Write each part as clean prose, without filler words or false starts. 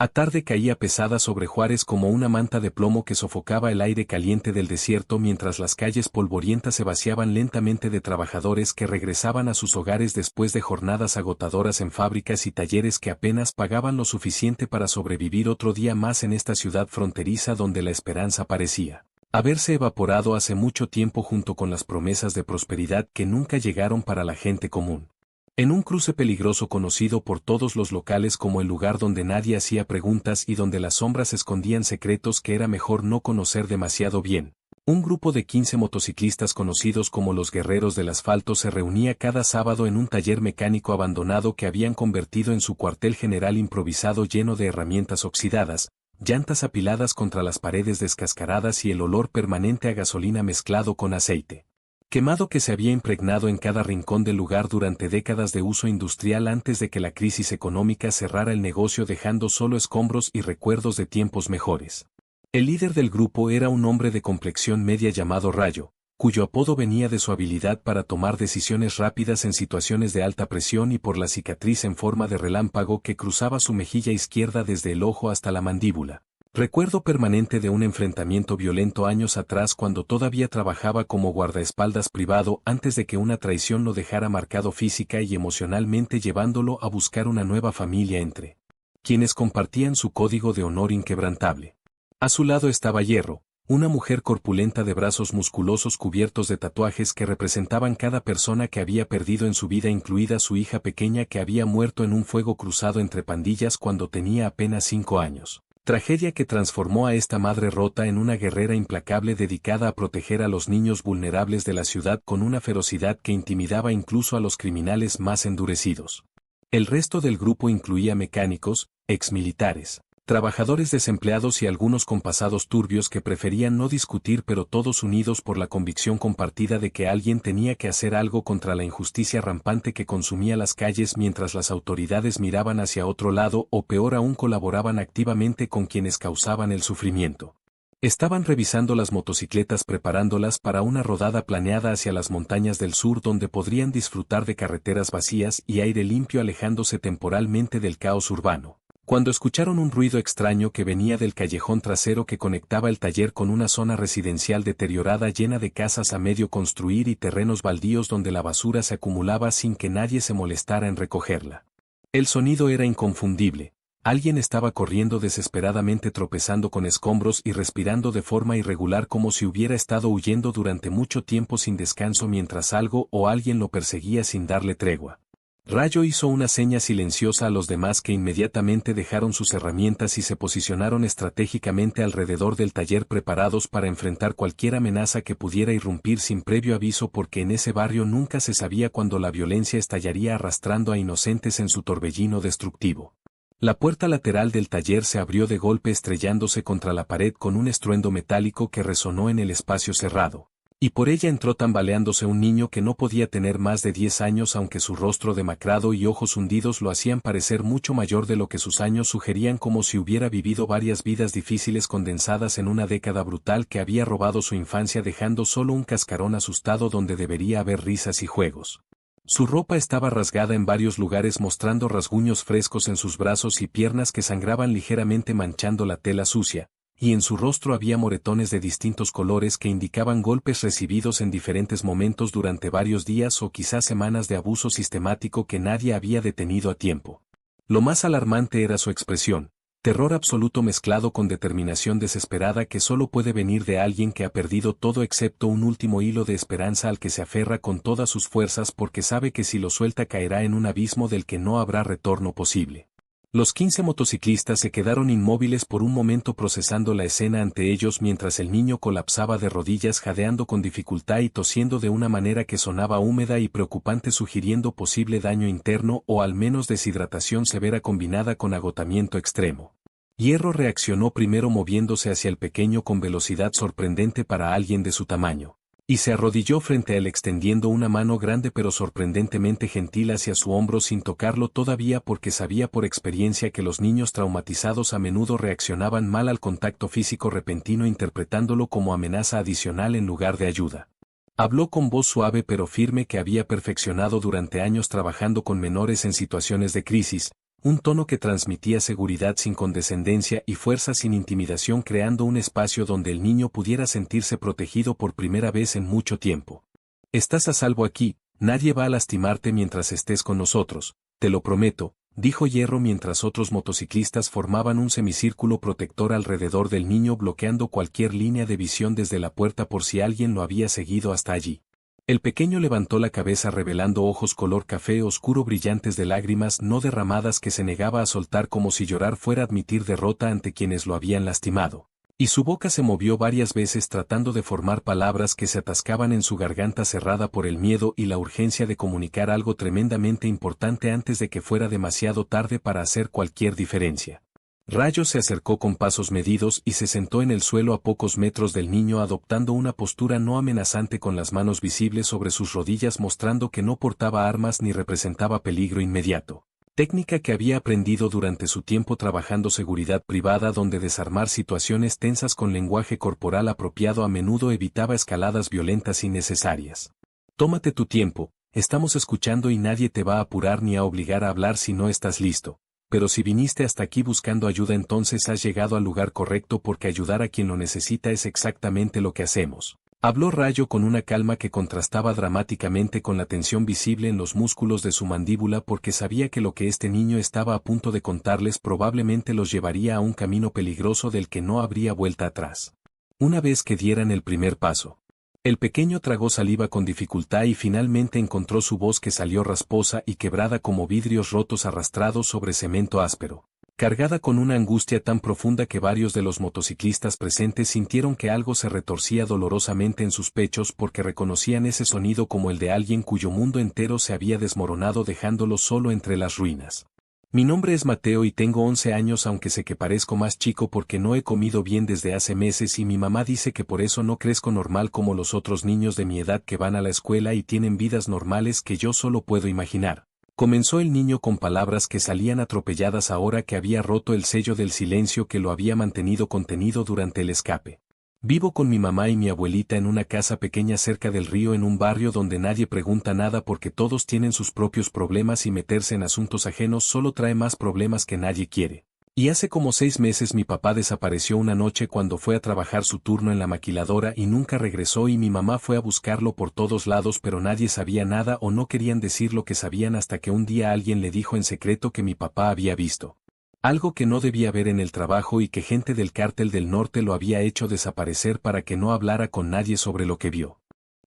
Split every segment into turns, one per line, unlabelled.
La tarde caía pesada sobre Juárez como una manta de plomo que sofocaba el aire caliente del desierto mientras las calles polvorientas se vaciaban lentamente de trabajadores que regresaban a sus hogares después de jornadas agotadoras en fábricas y talleres que apenas pagaban lo suficiente para sobrevivir otro día más en esta ciudad fronteriza donde la esperanza parecía haberse evaporado hace mucho tiempo junto con las promesas de prosperidad que nunca llegaron para la gente común. En un cruce peligroso conocido por todos los locales como el lugar donde nadie hacía preguntas y donde las sombras escondían secretos que era mejor no conocer demasiado bien, un grupo de 15 motociclistas conocidos como los guerreros del asfalto se reunía cada sábado en un taller mecánico abandonado que habían convertido en su cuartel general improvisado lleno de herramientas oxidadas, llantas apiladas contra las paredes descascaradas y el olor permanente a gasolina mezclado con aceite quemado que se había impregnado en cada rincón del lugar durante décadas de uso industrial antes de que la crisis económica cerrara el negocio dejando solo escombros y recuerdos de tiempos mejores. El líder del grupo era un hombre de complexión media llamado Rayo, cuyo apodo venía de su habilidad para tomar decisiones rápidas en situaciones de alta presión y por la cicatriz en forma de relámpago que cruzaba su mejilla izquierda desde el ojo hasta la mandíbula. Recuerdo permanente de un enfrentamiento violento años atrás cuando todavía trabajaba como guardaespaldas privado antes de que una traición lo dejara marcado física y emocionalmente llevándolo a buscar una nueva familia entre quienes compartían su código de honor inquebrantable. A su lado estaba Hierro, una mujer corpulenta de brazos musculosos cubiertos de tatuajes que representaban cada persona que había perdido en su vida incluida su hija pequeña que había muerto en un fuego cruzado entre pandillas cuando tenía apenas 5 años. Tragedia que transformó a esta madre rota en una guerrera implacable dedicada a proteger a los niños vulnerables de la ciudad con una ferocidad que intimidaba incluso a los criminales más endurecidos. El resto del grupo incluía mecánicos, exmilitares, trabajadores desempleados y algunos con pasados turbios que preferían no discutir pero todos unidos por la convicción compartida de que alguien tenía que hacer algo contra la injusticia rampante que consumía las calles mientras las autoridades miraban hacia otro lado o peor aún colaboraban activamente con quienes causaban el sufrimiento. Estaban revisando las motocicletas preparándolas para una rodada planeada hacia las montañas del sur donde podrían disfrutar de carreteras vacías y aire limpio alejándose temporalmente del caos urbano. Cuando escucharon un ruido extraño que venía del callejón trasero que conectaba el taller con una zona residencial deteriorada llena de casas a medio construir y terrenos baldíos donde la basura se acumulaba sin que nadie se molestara en recogerla. El sonido era inconfundible. Alguien estaba corriendo desesperadamente tropezando con escombros y respirando de forma irregular como si hubiera estado huyendo durante mucho tiempo sin descanso mientras algo o alguien lo perseguía sin darle tregua. Rayo hizo una seña silenciosa a los demás que inmediatamente dejaron sus herramientas y se posicionaron estratégicamente alrededor del taller preparados para enfrentar cualquier amenaza que pudiera irrumpir sin previo aviso porque en ese barrio nunca se sabía cuándo la violencia estallaría arrastrando a inocentes en su torbellino destructivo. La puerta lateral del taller se abrió de golpe estrellándose contra la pared con un estruendo metálico que resonó en el espacio cerrado. Y por ella entró tambaleándose un niño que no podía tener más de 10 años aunque su rostro demacrado y ojos hundidos lo hacían parecer mucho mayor de lo que sus años sugerían como si hubiera vivido varias vidas difíciles condensadas en una década brutal que había robado su infancia dejando solo un cascarón asustado donde debería haber risas y juegos. Su ropa estaba rasgada en varios lugares mostrando rasguños frescos en sus brazos y piernas que sangraban ligeramente manchando la tela sucia. Y en su rostro había moretones de distintos colores que indicaban golpes recibidos en diferentes momentos durante varios días o quizás semanas de abuso sistemático que nadie había detenido a tiempo. Lo más alarmante era su expresión, terror absoluto mezclado con determinación desesperada que solo puede venir de alguien que ha perdido todo excepto un último hilo de esperanza al que se aferra con todas sus fuerzas porque sabe que si lo suelta caerá en un abismo del que no habrá retorno posible. Los 15 motociclistas se quedaron inmóviles por un momento procesando la escena ante ellos mientras el niño colapsaba de rodillas jadeando con dificultad y tosiendo de una manera que sonaba húmeda y preocupante sugiriendo posible daño interno o al menos deshidratación severa combinada con agotamiento extremo. Hierro reaccionó primero moviéndose hacia el pequeño con velocidad sorprendente para alguien de su tamaño. Y se arrodilló frente a él extendiendo una mano grande pero sorprendentemente gentil hacia su hombro sin tocarlo todavía porque sabía por experiencia que los niños traumatizados a menudo reaccionaban mal al contacto físico repentino interpretándolo como amenaza adicional en lugar de ayuda. Habló con voz suave pero firme que había perfeccionado durante años trabajando con menores en situaciones de crisis. un tono que transmitía seguridad sin condescendencia y fuerza sin intimidación, creando un espacio donde el niño pudiera sentirse protegido por primera vez en mucho tiempo. Estás a salvo aquí, nadie va a lastimarte mientras estés con nosotros, te lo prometo, dijo Hierro mientras otros motociclistas formaban un semicírculo protector alrededor del niño, bloqueando cualquier línea de visión desde la puerta por si alguien lo había seguido hasta allí. El pequeño levantó la cabeza revelando ojos color café oscuro brillantes de lágrimas no derramadas que se negaba a soltar, como si llorar fuera admitir derrota ante quienes lo habían lastimado. Y su boca se movió varias veces tratando de formar palabras que se atascaban en su garganta cerrada por el miedo y la urgencia de comunicar algo tremendamente importante antes de que fuera demasiado tarde para hacer cualquier diferencia. Rayo se acercó con pasos medidos y se sentó en el suelo a pocos metros del niño, adoptando una postura no amenazante con las manos visibles sobre sus rodillas, mostrando que no portaba armas ni representaba peligro inmediato. Técnica que había aprendido durante su tiempo trabajando seguridad privada, donde desarmar situaciones tensas con lenguaje corporal apropiado a menudo evitaba escaladas violentas innecesarias. Tómate tu tiempo, estamos escuchando y nadie te va a apurar ni a obligar a hablar si no estás listo. Pero si viniste hasta aquí buscando ayuda, entonces has llegado al lugar correcto, porque ayudar a quien lo necesita es exactamente lo que hacemos. Habló Rayo con una calma que contrastaba dramáticamente con la tensión visible en los músculos de su mandíbula, porque sabía que lo que este niño estaba a punto de contarles probablemente los llevaría a un camino peligroso del que no habría vuelta atrás. Una vez que dieran el primer paso. El pequeño tragó saliva con dificultad y finalmente encontró su voz, que salió rasposa y quebrada como vidrios rotos arrastrados sobre cemento áspero, cargada con una angustia tan profunda que varios de los motociclistas presentes sintieron que algo se retorcía dolorosamente en sus pechos, porque reconocían ese sonido como el de alguien cuyo mundo entero se había desmoronado, dejándolo solo entre las ruinas. Mi nombre es Mateo y tengo 11 años, aunque sé que parezco más chico porque no he comido bien desde hace meses y mi mamá dice que por eso no crezco normal como los otros niños de mi edad que van a la escuela y tienen vidas normales que yo solo puedo imaginar. Comenzó el niño con palabras que salían atropelladas ahora que había roto el sello del silencio que lo había mantenido contenido durante el escape. Vivo con mi mamá y mi abuelita en una casa pequeña cerca del río, en un barrio donde nadie pregunta nada porque todos tienen sus propios problemas y meterse en asuntos ajenos solo trae más problemas que nadie quiere. Y hace como 6 meses mi papá desapareció una noche cuando fue a trabajar su turno en la maquiladora y nunca regresó, y mi mamá fue a buscarlo por todos lados, pero nadie sabía nada o no querían decir lo que sabían, hasta que un día alguien le dijo en secreto que mi papá había visto algo que no debía ver en el trabajo y que gente del Cártel del Norte lo había hecho desaparecer para que no hablara con nadie sobre lo que vio.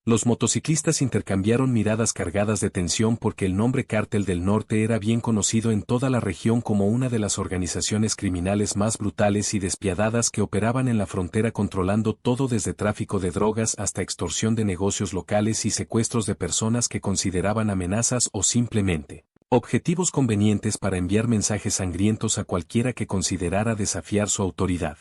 Los motociclistas intercambiaron miradas cargadas de tensión, porque el nombre Cártel del Norte era bien conocido en toda la región como una de las organizaciones criminales más brutales y despiadadas que operaban en la frontera, controlando todo desde tráfico de drogas hasta extorsión de negocios locales y secuestros de personas que consideraban amenazas o simplemente objetivos convenientes para enviar mensajes sangrientos a cualquiera que considerara desafiar su autoridad.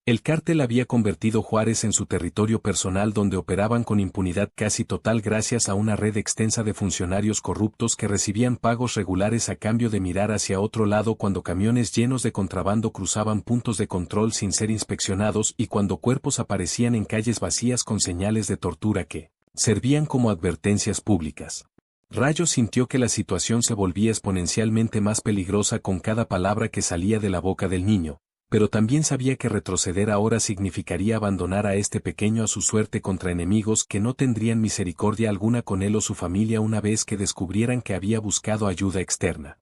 El cártel había convertido Juárez en su territorio personal, donde operaban con impunidad casi total gracias a una red extensa de funcionarios corruptos que recibían pagos regulares a cambio de mirar hacia otro lado cuando camiones llenos de contrabando cruzaban puntos de control sin ser inspeccionados, y cuando cuerpos aparecían en calles vacías con señales de tortura que servían como advertencias públicas. Rayo sintió que la situación se volvía exponencialmente más peligrosa con cada palabra que salía de la boca del niño, pero también sabía que retroceder ahora significaría abandonar a este pequeño a su suerte contra enemigos que no tendrían misericordia alguna con él o su familia una vez que descubrieran que había buscado ayuda externa.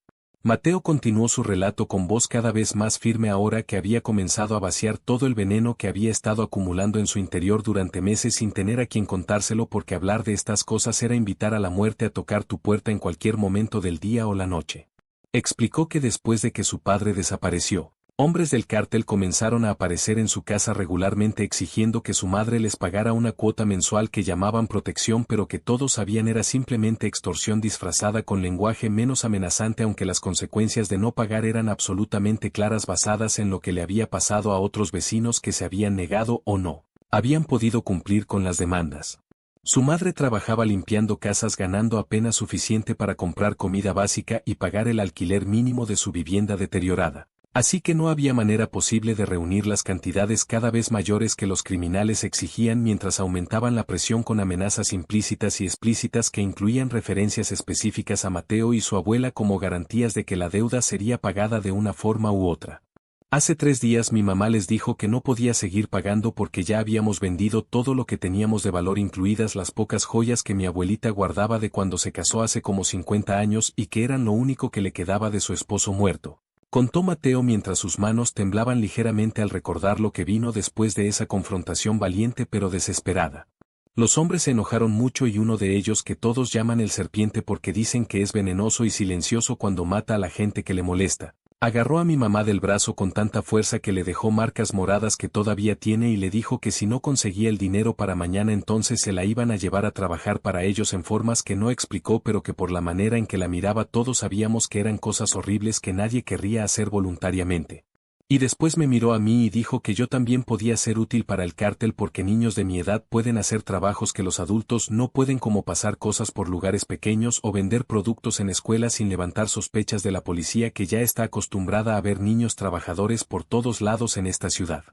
Mateo continuó su relato con voz cada vez más firme ahora que había comenzado a vaciar todo el veneno que había estado acumulando en su interior durante meses sin tener a quien contárselo, porque hablar de estas cosas era invitar a la muerte a tocar tu puerta en cualquier momento del día o la noche. Explicó que después de que su padre desapareció, hombres del cártel comenzaron a aparecer en su casa regularmente exigiendo que su madre les pagara una cuota mensual que llamaban protección, pero que todos sabían era simplemente extorsión disfrazada con lenguaje menos amenazante, aunque las consecuencias de no pagar eran absolutamente claras basadas en lo que le había pasado a otros vecinos que se habían negado o no habían podido cumplir con las demandas. Su madre trabajaba limpiando casas ganando apenas suficiente para comprar comida básica y pagar el alquiler mínimo de su vivienda deteriorada, Así que no había manera posible de reunir las cantidades cada vez mayores que los criminales exigían mientras aumentaban la presión con amenazas implícitas y explícitas que incluían referencias específicas a Mateo y su abuela como garantías de que la deuda sería pagada de una forma u otra. Hace 3 días mi mamá les dijo que no podía seguir pagando porque ya habíamos vendido todo lo que teníamos de valor, incluidas las pocas joyas que mi abuelita guardaba de cuando se casó hace como 50 años y que eran lo único que le quedaba de su esposo muerto. Contó Mateo mientras sus manos temblaban ligeramente al recordar lo que vino después de esa confrontación valiente pero desesperada. Los hombres se enojaron mucho y uno de ellos, que todos llaman el serpiente porque dicen que es venenoso y silencioso cuando mata a la gente que le molesta, agarró a mi mamá del brazo con tanta fuerza que le dejó marcas moradas que todavía tiene y le dijo que si no conseguía el dinero para mañana entonces se la iban a llevar a trabajar para ellos en formas que no explicó, pero que por la manera en que la miraba todos sabíamos que eran cosas horribles que nadie querría hacer voluntariamente. Y después me miró a mí y dijo que yo también podía ser útil para el cártel porque niños de mi edad pueden hacer trabajos que los adultos no pueden, como pasar cosas por lugares pequeños o vender productos en escuelas sin levantar sospechas de la policía, que ya está acostumbrada a ver niños trabajadores por todos lados en esta ciudad.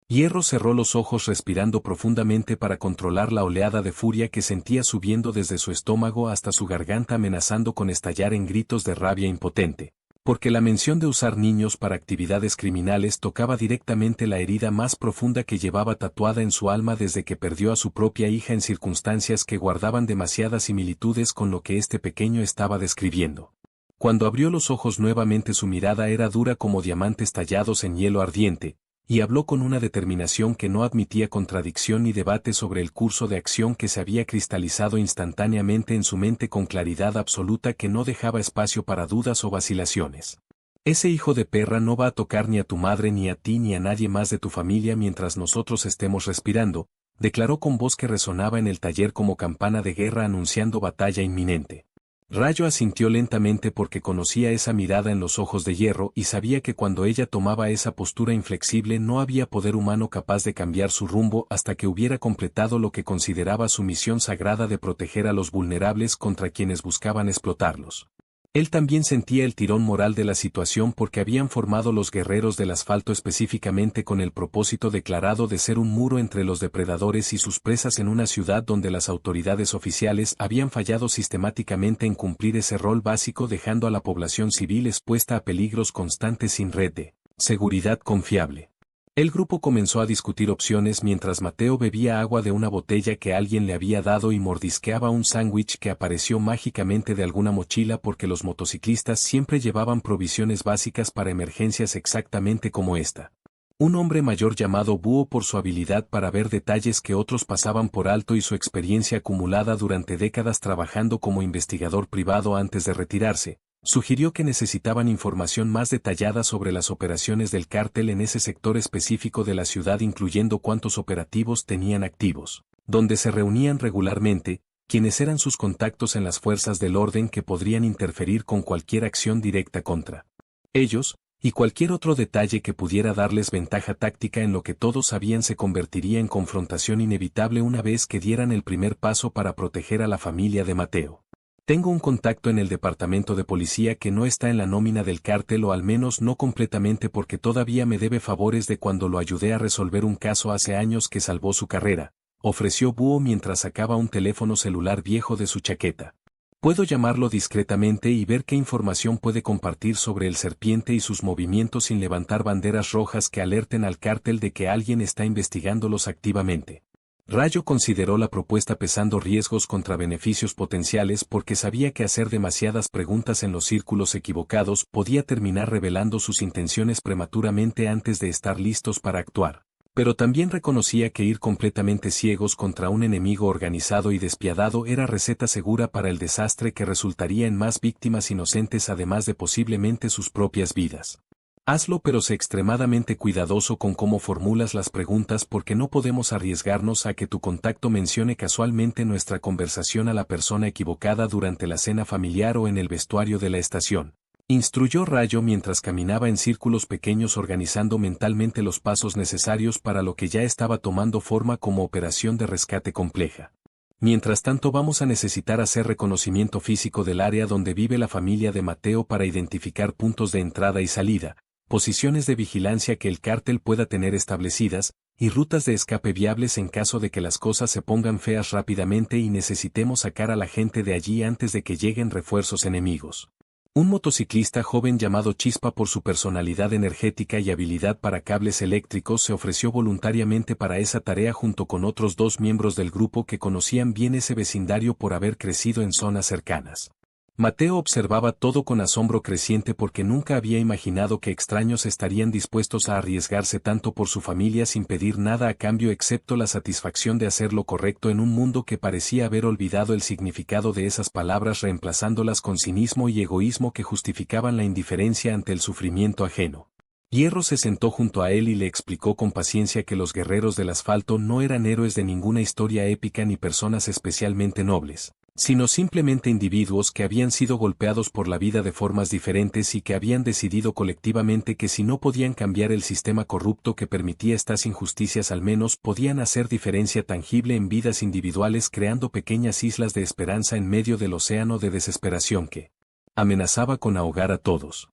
Hierro cerró los ojos respirando profundamente para controlar la oleada de furia que sentía subiendo desde su estómago hasta su garganta, amenazando con estallar en gritos de rabia impotente. Porque la mención de usar niños para actividades criminales tocaba directamente la herida más profunda que llevaba tatuada en su alma desde que perdió a su propia hija en circunstancias que guardaban demasiadas similitudes con lo que este pequeño estaba describiendo. Cuando abrió los ojos nuevamente su mirada era dura como diamantes tallados en hielo ardiente, y habló con una determinación que no admitía contradicción ni debate sobre el curso de acción que se había cristalizado instantáneamente en su mente con claridad absoluta que no dejaba espacio para dudas o vacilaciones. Ese hijo de perra no va a tocar ni a tu madre ni a ti ni a nadie más de tu familia mientras nosotros estemos respirando, declaró con voz que resonaba en el taller como campana de guerra anunciando batalla inminente. Rayo asintió lentamente porque conocía esa mirada en los ojos de hierro y sabía que cuando ella tomaba esa postura inflexible no había poder humano capaz de cambiar su rumbo hasta que hubiera completado lo que consideraba su misión sagrada de proteger a los vulnerables contra quienes buscaban explotarlos. Él también sentía el tirón moral de la situación porque habían formado los guerreros del asfalto específicamente con el propósito declarado de ser un muro entre los depredadores y sus presas en una ciudad donde las autoridades oficiales habían fallado sistemáticamente en cumplir ese rol básico, dejando a la población civil expuesta a peligros constantes sin red de seguridad confiable. El grupo comenzó a discutir opciones mientras Mateo bebía agua de una botella que alguien le había dado y mordisqueaba un sándwich que apareció mágicamente de alguna mochila porque los motociclistas siempre llevaban provisiones básicas para emergencias exactamente como esta. Un hombre mayor llamado Búho, por su habilidad para ver detalles que otros pasaban por alto y su experiencia acumulada durante décadas trabajando como investigador privado antes de retirarse, sugirió que necesitaban información más detallada sobre las operaciones del cártel en ese sector específico de la ciudad, incluyendo cuántos operativos tenían activos, dónde se reunían regularmente, quiénes eran sus contactos en las fuerzas del orden que podrían interferir con cualquier acción directa contra ellos, y cualquier otro detalle que pudiera darles ventaja táctica en lo que todos sabían se convertiría en confrontación inevitable una vez que dieran el primer paso para proteger a la familia de Mateo. Tengo un contacto en el departamento de policía que no está en la nómina del cártel, o al menos no completamente, porque todavía me debe favores de cuando lo ayudé a resolver un caso hace años que salvó su carrera, ofreció Búho mientras sacaba un teléfono celular viejo de su chaqueta. Puedo llamarlo discretamente y ver qué información puede compartir sobre el serpiente y sus movimientos sin levantar banderas rojas que alerten al cártel de que alguien está investigándolos activamente. Rayo consideró la propuesta pesando riesgos contra beneficios potenciales porque sabía que hacer demasiadas preguntas en los círculos equivocados podía terminar revelando sus intenciones prematuramente antes de estar listos para actuar. Pero también reconocía que ir completamente ciegos contra un enemigo organizado y despiadado era receta segura para el desastre que resultaría en más víctimas inocentes además de posiblemente sus propias vidas. Hazlo, pero sé extremadamente cuidadoso con cómo formulas las preguntas porque no podemos arriesgarnos a que tu contacto mencione casualmente nuestra conversación a la persona equivocada durante la cena familiar o en el vestuario de la estación. Instruyó Rayo mientras caminaba en círculos pequeños organizando mentalmente los pasos necesarios para lo que ya estaba tomando forma como operación de rescate compleja. Mientras tanto vamos a necesitar hacer reconocimiento físico del área donde vive la familia de Mateo para identificar puntos de entrada y salida, posiciones de vigilancia que el cártel pueda tener establecidas, y rutas de escape viables en caso de que las cosas se pongan feas rápidamente y necesitemos sacar a la gente de allí antes de que lleguen refuerzos enemigos. Un motociclista joven llamado Chispa, por su personalidad energética y habilidad para cables eléctricos, se ofreció voluntariamente para esa tarea junto con otros 2 miembros del grupo que conocían bien ese vecindario por haber crecido en zonas cercanas. Mateo observaba todo con asombro creciente porque nunca había imaginado que extraños estarían dispuestos a arriesgarse tanto por su familia sin pedir nada a cambio excepto la satisfacción de hacer lo correcto en un mundo que parecía haber olvidado el significado de esas palabras, reemplazándolas con cinismo y egoísmo que justificaban la indiferencia ante el sufrimiento ajeno. Hierro se sentó junto a él y le explicó con paciencia que los guerreros del asfalto no eran héroes de ninguna historia épica ni personas especialmente nobles, sino simplemente individuos que habían sido golpeados por la vida de formas diferentes y que habían decidido colectivamente que si no podían cambiar el sistema corrupto que permitía estas injusticias, al menos podían hacer diferencia tangible en vidas individuales, creando pequeñas islas de esperanza en medio del océano de desesperación que amenazaba con ahogar a todos.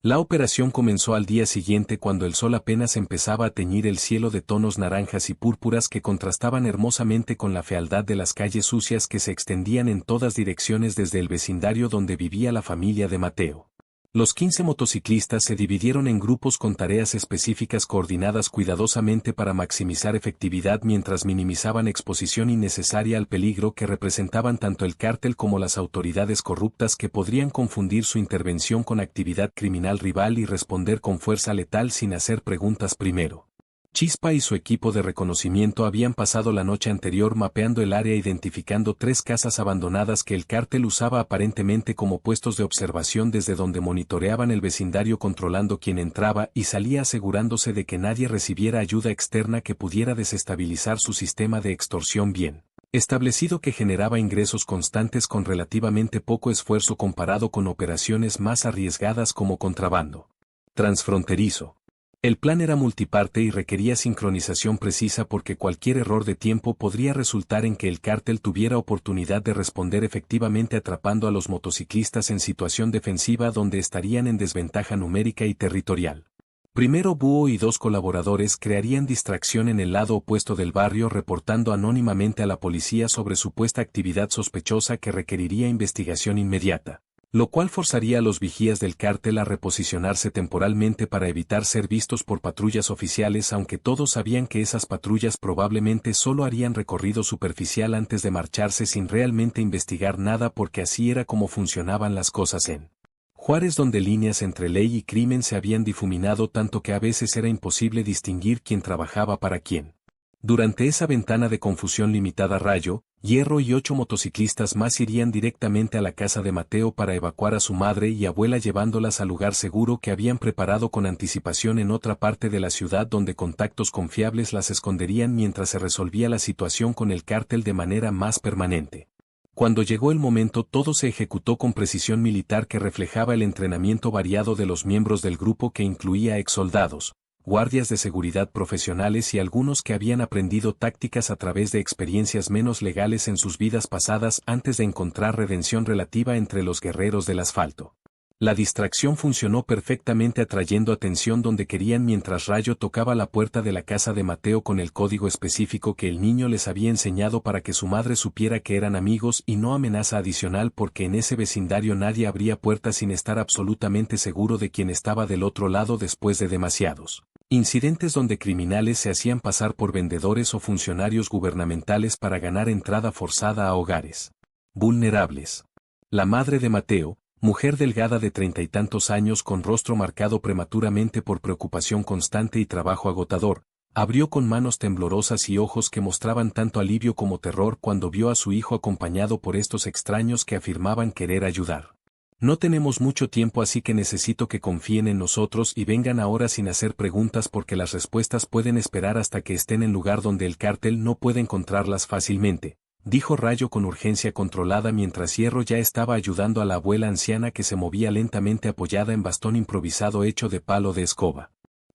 La operación comenzó al día siguiente cuando el sol apenas empezaba a teñir el cielo de tonos naranjas y púrpuras que contrastaban hermosamente con la fealdad de las calles sucias que se extendían en todas direcciones desde el vecindario donde vivía la familia de Mateo. Los 15 motociclistas se dividieron en grupos con tareas específicas coordinadas cuidadosamente para maximizar efectividad mientras minimizaban exposición innecesaria al peligro que representaban tanto el cártel como las autoridades corruptas, que podrían confundir su intervención con actividad criminal rival y responder con fuerza letal sin hacer preguntas primero. Chispa y su equipo de reconocimiento habían pasado la noche anterior mapeando el área, identificando 3 casas abandonadas que el cártel usaba aparentemente como puestos de observación desde donde monitoreaban el vecindario, controlando quién entraba y salía, asegurándose de que nadie recibiera ayuda externa que pudiera desestabilizar su sistema de extorsión bien establecido, que generaba ingresos constantes con relativamente poco esfuerzo comparado con operaciones más arriesgadas como contrabando transfronterizo. El plan era multiparte y requería sincronización precisa porque cualquier error de tiempo podría resultar en que el cártel tuviera oportunidad de responder efectivamente, atrapando a los motociclistas en situación defensiva donde estarían en desventaja numérica y territorial. Primero, Búho y 2 colaboradores crearían distracción en el lado opuesto del barrio, reportando anónimamente a la policía sobre supuesta actividad sospechosa que requeriría investigación inmediata, lo cual forzaría a los vigías del cártel a reposicionarse temporalmente para evitar ser vistos por patrullas oficiales, aunque todos sabían que esas patrullas probablemente solo harían recorrido superficial antes de marcharse sin realmente investigar nada, porque así era como funcionaban las cosas en Juárez, donde líneas entre ley y crimen se habían difuminado tanto que a veces era imposible distinguir quién trabajaba para quién. Durante esa ventana de confusión limitada, Rayo, Hierro y 8 motociclistas más irían directamente a la casa de Mateo para evacuar a su madre y abuela, llevándolas al lugar seguro que habían preparado con anticipación en otra parte de la ciudad, donde contactos confiables las esconderían mientras se resolvía la situación con el cártel de manera más permanente. Cuando llegó el momento, todo se ejecutó con precisión militar que reflejaba el entrenamiento variado de los miembros del grupo, que incluía exsoldados, guardias de seguridad profesionales y algunos que habían aprendido tácticas a través de experiencias menos legales en sus vidas pasadas antes de encontrar redención relativa entre los guerreros del asfalto. La distracción funcionó perfectamente, atrayendo atención donde querían mientras Rayo tocaba la puerta de la casa de Mateo con el código específico que el niño les había enseñado para que su madre supiera que eran amigos y no amenaza adicional, porque en ese vecindario nadie abría puertas sin estar absolutamente seguro de quién estaba del otro lado después de demasiados incidentes donde criminales se hacían pasar por vendedores o funcionarios gubernamentales para ganar entrada forzada a hogares vulnerables. La madre de Mateo, mujer delgada de 30 y tantos años con rostro marcado prematuramente por preocupación constante y trabajo agotador, abrió con manos temblorosas y ojos que mostraban tanto alivio como terror cuando vio a su hijo acompañado por estos extraños que afirmaban querer ayudar. No tenemos mucho tiempo, así que necesito que confíen en nosotros y vengan ahora sin hacer preguntas, porque las respuestas pueden esperar hasta que estén en lugar donde el cártel no puede encontrarlas fácilmente, dijo Rayo con urgencia controlada mientras Hierro ya estaba ayudando a la abuela anciana que se movía lentamente apoyada en bastón improvisado hecho de palo de escoba.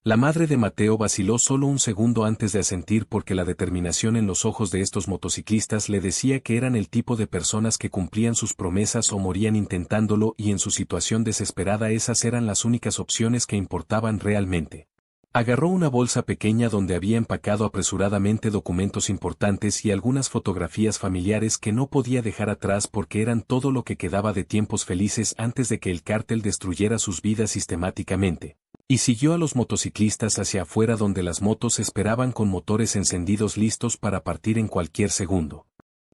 La madre de Mateo vaciló solo un segundo antes de asentir porque la determinación en los ojos de estos motociclistas le decía que eran el tipo de personas que cumplían sus promesas o morían intentándolo y en su situación desesperada esas eran las únicas opciones que importaban realmente. Agarró una bolsa pequeña donde había empacado apresuradamente documentos importantes y algunas fotografías familiares que no podía dejar atrás porque eran todo lo que quedaba de tiempos felices antes de que el cártel destruyera sus vidas sistemáticamente. Y siguió a los motociclistas hacia afuera donde las motos esperaban con motores encendidos listos para partir en cualquier segundo.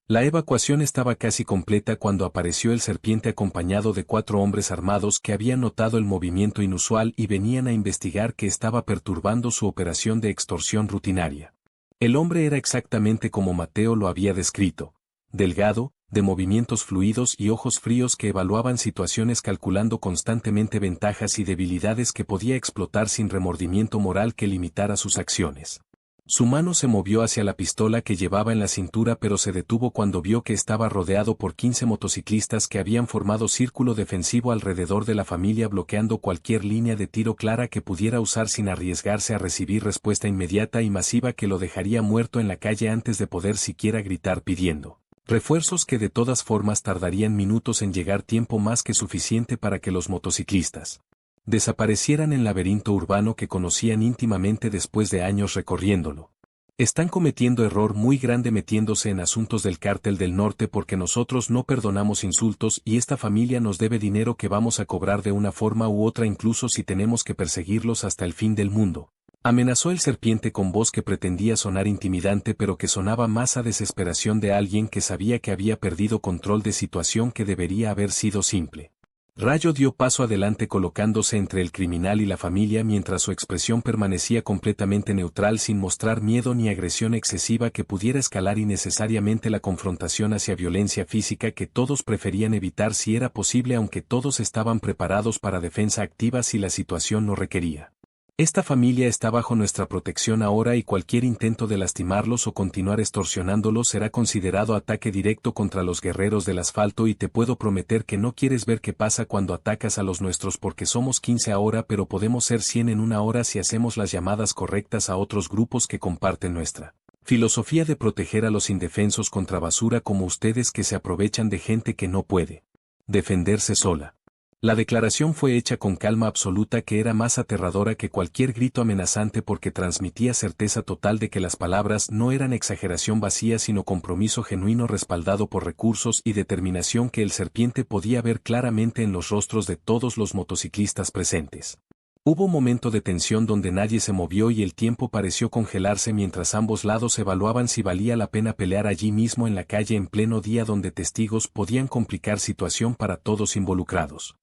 La evacuación estaba casi completa cuando apareció el serpiente acompañado de 4 hombres armados que habían notado el movimiento inusual y venían a investigar qué estaba perturbando su operación de extorsión rutinaria. El hombre era exactamente como Mateo lo había descrito: delgado, de movimientos fluidos y ojos fríos que evaluaban situaciones calculando constantemente ventajas y debilidades que podía explotar sin remordimiento moral que limitara sus acciones. Su mano se movió hacia la pistola que llevaba en la cintura pero se detuvo cuando vio que estaba rodeado por 15 motociclistas que habían formado círculo defensivo alrededor de la familia bloqueando cualquier línea de tiro clara que pudiera usar sin arriesgarse a recibir respuesta inmediata y masiva que lo dejaría muerto en la calle antes de poder siquiera gritar pidiendo refuerzos que de todas formas tardarían minutos en llegar, tiempo más que suficiente para que los motociclistas desaparecieran en el laberinto urbano que conocían íntimamente después de años recorriéndolo. Están cometiendo error muy grande metiéndose en asuntos del cártel del norte porque nosotros no perdonamos insultos y esta familia nos debe dinero que vamos a cobrar de una forma u otra incluso si tenemos que perseguirlos hasta el fin del mundo. Amenazó el serpiente con voz que pretendía sonar intimidante pero que sonaba más a desesperación de alguien que sabía que había perdido control de situación que debería haber sido simple. Rayo dio paso adelante colocándose entre el criminal y la familia mientras su expresión permanecía completamente neutral sin mostrar miedo ni agresión excesiva que pudiera escalar innecesariamente la confrontación hacia violencia física que todos preferían evitar si era posible aunque todos estaban preparados para defensa activa si la situación lo requería. Esta familia está bajo nuestra protección ahora y cualquier intento de lastimarlos o continuar extorsionándolos será considerado ataque directo contra los guerreros del asfalto y te puedo prometer que no quieres ver qué pasa cuando atacas a los nuestros porque somos 15 ahora pero podemos ser 100 en una hora si hacemos las llamadas correctas a otros grupos que comparten nuestra filosofía de proteger a los indefensos contra basura como ustedes que se aprovechan de gente que no puede defenderse sola. La declaración fue hecha con calma absoluta que era más aterradora que cualquier grito amenazante porque transmitía certeza total de que las palabras no eran exageración vacía sino compromiso genuino respaldado por recursos y determinación que el serpiente podía ver claramente en los rostros de todos los motociclistas presentes. Hubo un momento de tensión donde nadie se movió y el tiempo pareció congelarse mientras ambos lados evaluaban si valía la pena pelear allí mismo en la calle en pleno día donde testigos podían complicar situación para todos involucrados.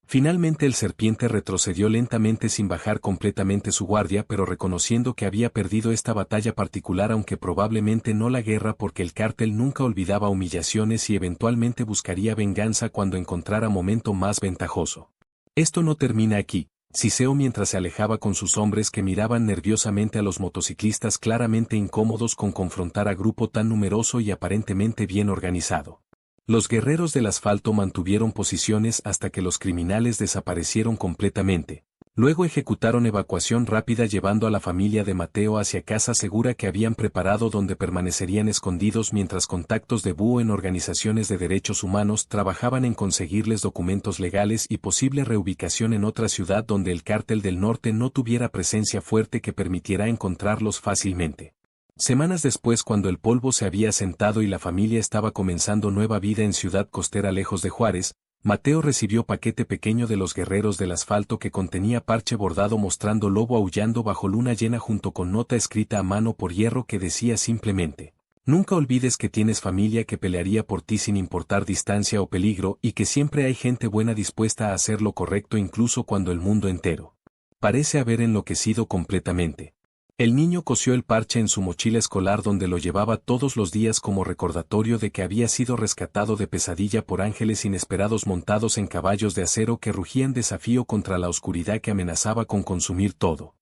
Finalmente el serpiente retrocedió lentamente sin bajar completamente su guardia pero reconociendo que había perdido esta batalla particular aunque probablemente no la guerra porque el cártel nunca olvidaba humillaciones y eventualmente buscaría venganza cuando encontrara momento más ventajoso. Esto no termina aquí, siseó mientras se alejaba con sus hombres que miraban nerviosamente a los motociclistas claramente incómodos con confrontar a grupo tan numeroso y aparentemente bien organizado. Los guerreros del asfalto mantuvieron posiciones hasta que los criminales desaparecieron completamente. Luego ejecutaron evacuación rápida llevando a la familia de Mateo hacia casa segura que habían preparado donde permanecerían escondidos mientras contactos de búho en organizaciones de derechos humanos trabajaban en conseguirles documentos legales y posible reubicación en otra ciudad donde el cártel del norte no tuviera presencia fuerte que permitiera encontrarlos fácilmente. Semanas después cuando el polvo se había asentado y la familia estaba comenzando nueva vida en ciudad costera lejos de Juárez, Mateo recibió paquete pequeño de los guerreros del asfalto que contenía parche bordado mostrando lobo aullando bajo luna llena junto con nota escrita a mano por hierro que decía simplemente: nunca olvides que tienes familia que pelearía por ti sin importar distancia o peligro y que siempre hay gente buena dispuesta a hacer lo correcto incluso cuando el mundo entero parece haber enloquecido completamente. El niño cosió el parche en su mochila escolar donde lo llevaba todos los días como recordatorio de que había sido rescatado de pesadilla por ángeles inesperados montados en caballos de acero que rugían desafío contra la oscuridad que amenazaba con consumir todo.